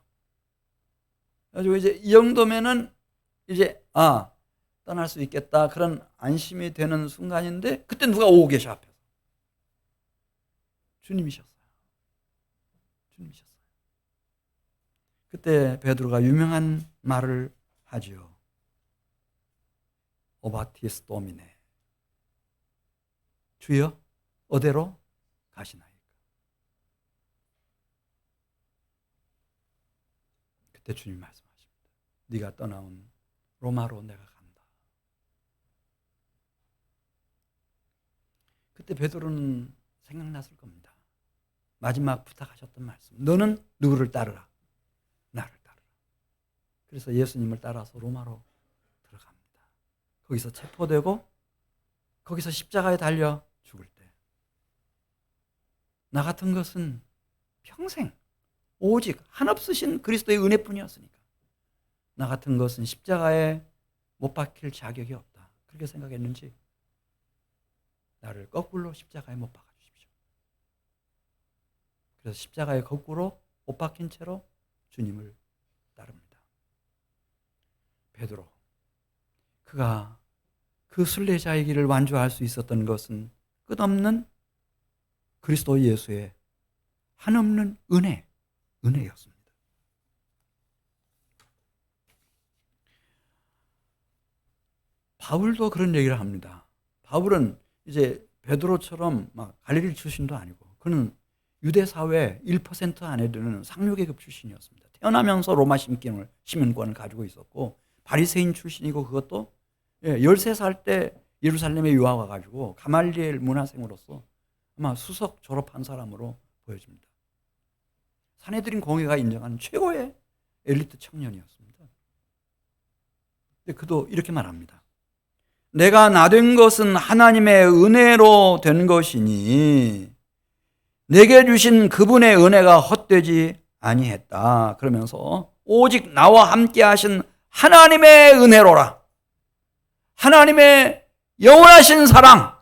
그래가지고 이제 이 정도면은 이제 떠날 수 있겠다, 그런 안심이 되는 순간인데, 그때 누가 오고 계셔 앞에서. 주님이셨어요. 그때 베드로가 유명한 말을 하지요. 오바티스 도미네. 주여, 어디로 가시나이까? 그때 주님 말씀하십니다. 네가 떠나온 로마로 내가 간다. 그때 베드로는 생각났을 겁니다. 마지막 부탁하셨던 말씀. 너는 누구를 따르라? 나를 따르라. 그래서 예수님을 따라서 로마로 들어갑니다. 거기서 체포되고 거기서 십자가에 달려 죽을 때, 나 같은 것은 평생 오직 한없으신 그리스도의 은혜뿐이었으니까 나 같은 것은 십자가에 못 박힐 자격이 없다, 그렇게 생각했는지 나를 거꾸로 십자가에 못 박아 주십시오. 그래서 십자가에 거꾸로 못 박힌 채로 주님을 따릅니다. 베드로, 그가 그 순례자의 길을 완주할 수 있었던 것은 끝없는 그리스도 예수의 한없는 은혜였습니다. 바울도 그런 얘기를 합니다. 바울은 이제 베드로처럼 막 갈릴리 출신도 아니고, 그는 유대 사회 1% 안에 드는 상류계급 출신이었습니다. 태어나면서 로마 시민권을 가지고 있었고, 바리새인 출신이고, 그것도 13살 때 예루살렘에 유학 와가지고 가말리엘 문화생으로서 아마 수석 졸업한 사람으로 보여집니다. 사내들인 공회가 인정하는 최고의 엘리트 청년이었습니다. 근데 그도 이렇게 말합니다. 내가 나된 것은 하나님의 은혜로 된 것이니 내게 주신 그분의 은혜가 헛되지 아니했다. 그러면서 오직 나와 함께 하신 하나님의 은혜로라. 하나님의 영원하신 사랑.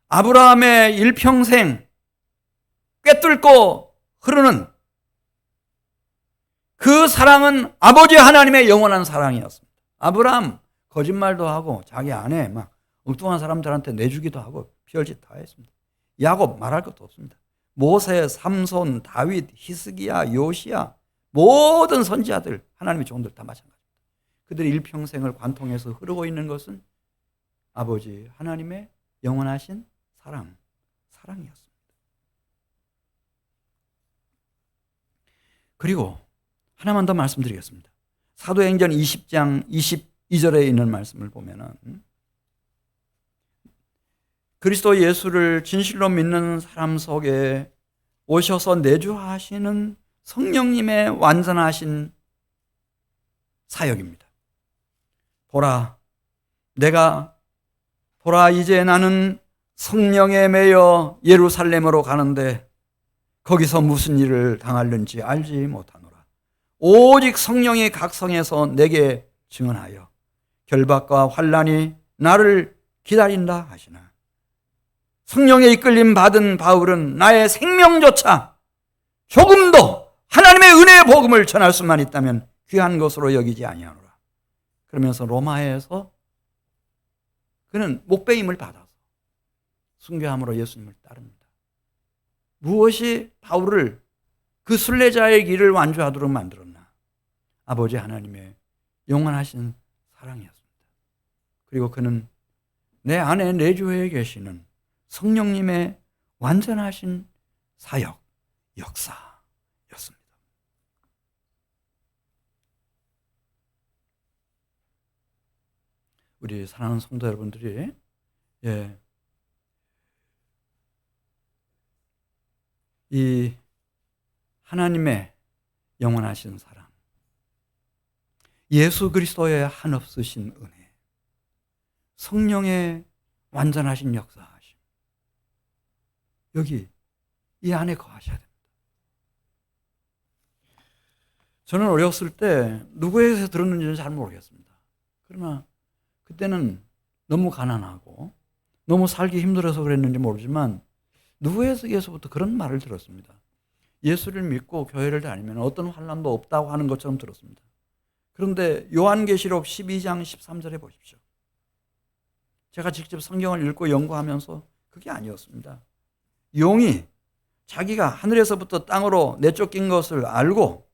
아브라함의 일평생 꿰뚫고 흐르는 그 사랑은 아버지 하나님의 영원한 사랑이었습니다. 아브라함 거짓말도 하고 자기 아내 막 엉뚱한 사람들한테 내주기도 하고 별짓 다 했습니다. 야곱 말할 것도 없습니다. 모세, 삼손, 다윗, 히스기야, 요시야, 모든 선지자들, 하나님의 종들 다 마찬가지입니다. 그들의 일평생을 관통해서 흐르고 있는 것은 아버지 하나님의 영원하신 사랑이었습니다. 그리고 하나만 더 말씀드리겠습니다. 사도행전 20장 22절에 있는 말씀을 보면은 그리스도 예수를 진실로 믿는 사람 속에 오셔서 내주하시는 성령님의 완전하신 사역입니다. 보라, 이제 나는 성령에 매여 예루살렘으로 가는데 거기서 무슨 일을 당할는지 알지 못하노라. 오직 성령이 각 성에서 내게 증언하여 결박과 환난이 나를 기다린다 하시나. 성령에 이끌림 받은 바울은 나의 생명조차 조금도 하나님의 은혜의 복음을 전할 수만 있다면 귀한 것으로 여기지 아니하노라. 그러면서 로마에서 그는 목배임을 받아서 순교함으로 예수님을 따릅니다. 무엇이 바울을 그 순례자의 길을 완주하도록 만들었나? 아버지 하나님의 영원하신 사랑이었습니다. 그리고 그는 내 안에 내주에 계시는 성령님의 완전하신 사역, 역사였습니다. 우리 사랑하는 성도 여러분들이 이 하나님의 영원하신 사랑, 예수 그리스도의 한없으신 은혜, 성령의 완전하신 역사하심, 여기 이 안에 거하셔야 됩니다. 저는 어렸을 때 누구에게서 들었는지는 잘 모르겠습니다. 그러나 그때는 너무 가난하고 너무 살기 힘들어서 그랬는지 모르지만 누구에게서부터 그런 말을 들었습니다. 예수를 믿고 교회를 다니면 어떤 환난도 없다고 하는 것처럼 들었습니다. 그런데 요한계시록 12장 13절에 보십시오. 제가 직접 성경을 읽고 연구하면서 그게 아니었습니다. 용이 자기가 하늘에서부터 땅으로 내쫓긴 것을 알고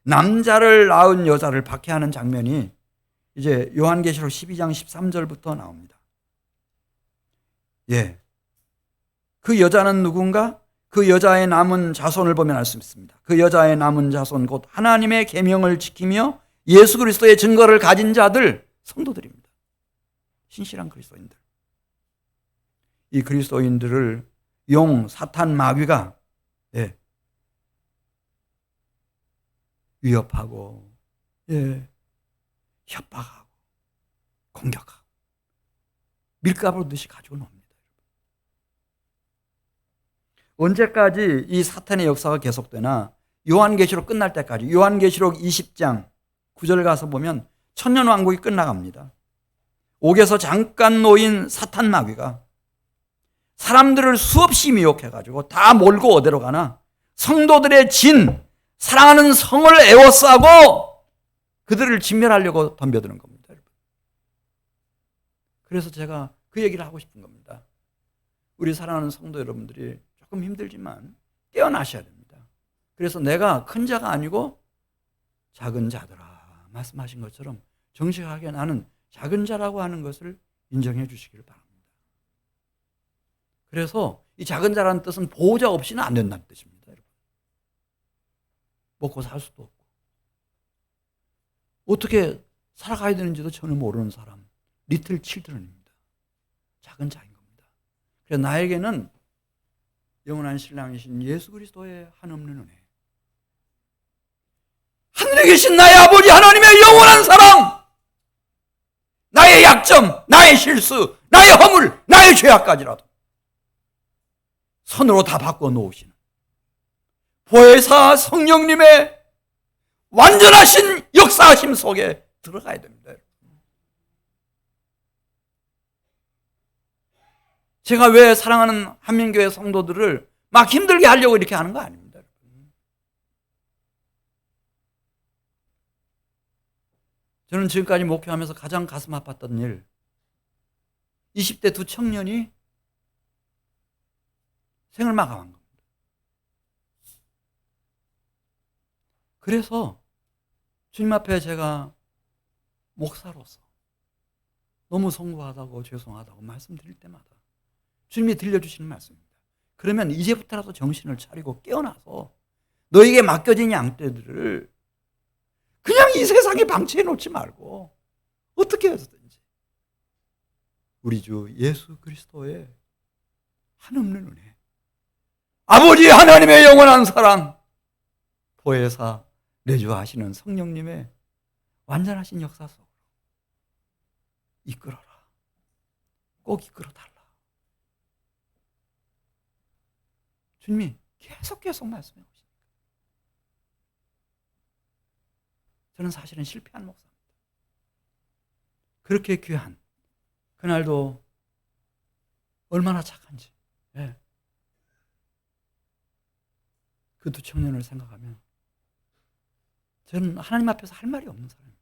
남자를 낳은 여자를 박해하는 장면이 이제 요한계시록 12장 13절부터 나옵니다. 그 여자는 누군가? 그 여자의 남은 자손을 보면 알 수 있습니다. 그 여자의 남은 자손 곧 하나님의 계명을 지키며 예수 그리스도의 증거를 가진 자들, 성도들입니다. 신실한 그리스도인들. 이 그리스도인들을 용, 사탄, 마귀가 위협하고 협박하고 공격하고 밀가루 듯이 가지고 놉니다. 언제까지 이 사탄의 역사가 계속되나? 요한계시록 끝날 때까지. 요한계시록 20장 9절 가서 보면 천년왕국이 끝나갑니다. 옥에서 잠깐 놓인 사탄 마귀가 사람들을 수없이 미혹해가지고 다 몰고 어디로 가나? 성도들의 사랑하는 성을 에워싸고 그들을 진멸하려고 덤벼드는 겁니다. 그래서 제가 그 얘기를 하고 싶은 겁니다. 우리 사랑하는 성도 여러분들이 조금 힘들지만 깨어나셔야 됩니다. 그래서 내가 큰 자가 아니고 작은 자들아 말씀하신 것처럼 정직하게 나는 작은 자라고 하는 것을 인정해 주시기를 바랍니다. 그래서 이 작은 자라는 뜻은 보호자 없이는 안 된다는 뜻입니다. 여러분. 먹고 살 수도 없고 어떻게 살아가야 되는지도 전혀 모르는 사람, 리틀 칠드런입니다. 작은 자인 겁니다. 그래서 나에게는 영원한 신랑이신 예수 그리스도의 한없는 은혜, 하늘에 계신 나의 아버지 하나님의 영원한 사랑, 나의 약점, 나의 실수, 나의 허물, 나의 죄악까지라도 선으로 다 바꿔놓으시는 보혜사 성령님의 완전하신 역사하심 속에 들어가야 됩니다. 제가 왜 사랑하는 한민교회 성도들을 막 힘들게 하려고 이렇게 하는 거 아닙니다. 저는 지금까지 목회하면서 가장 가슴 아팠던 일, 20대 두 청년이 생을 마감한 겁니다. 그래서 주님 앞에 제가 목사로서 너무 송구하다고 죄송하다고 말씀드릴 때마다 주님이 들려주시는 말씀입니다. 그러면 이제부터라도 정신을 차리고 깨어나서 너에게 맡겨진 양떼들을 그냥 이 세상에 방치해 놓지 말고 어떻게 해서든지 우리 주 예수 그리스도의 한없는 은혜, 아버지 하나님의 영원한 사랑, 보혜사 내주하시는 성령님의 완전하신 역사 속으로 이끌어라. 꼭 이끌어달라. 주님이 계속 말씀해 오십니다. 저는 사실은 실패한 목사입니다. 그렇게 귀한 그날도 얼마나 착한지, 예. 그 두 청년을 생각하면 저는 하나님 앞에서 할 말이 없는 사람입니다.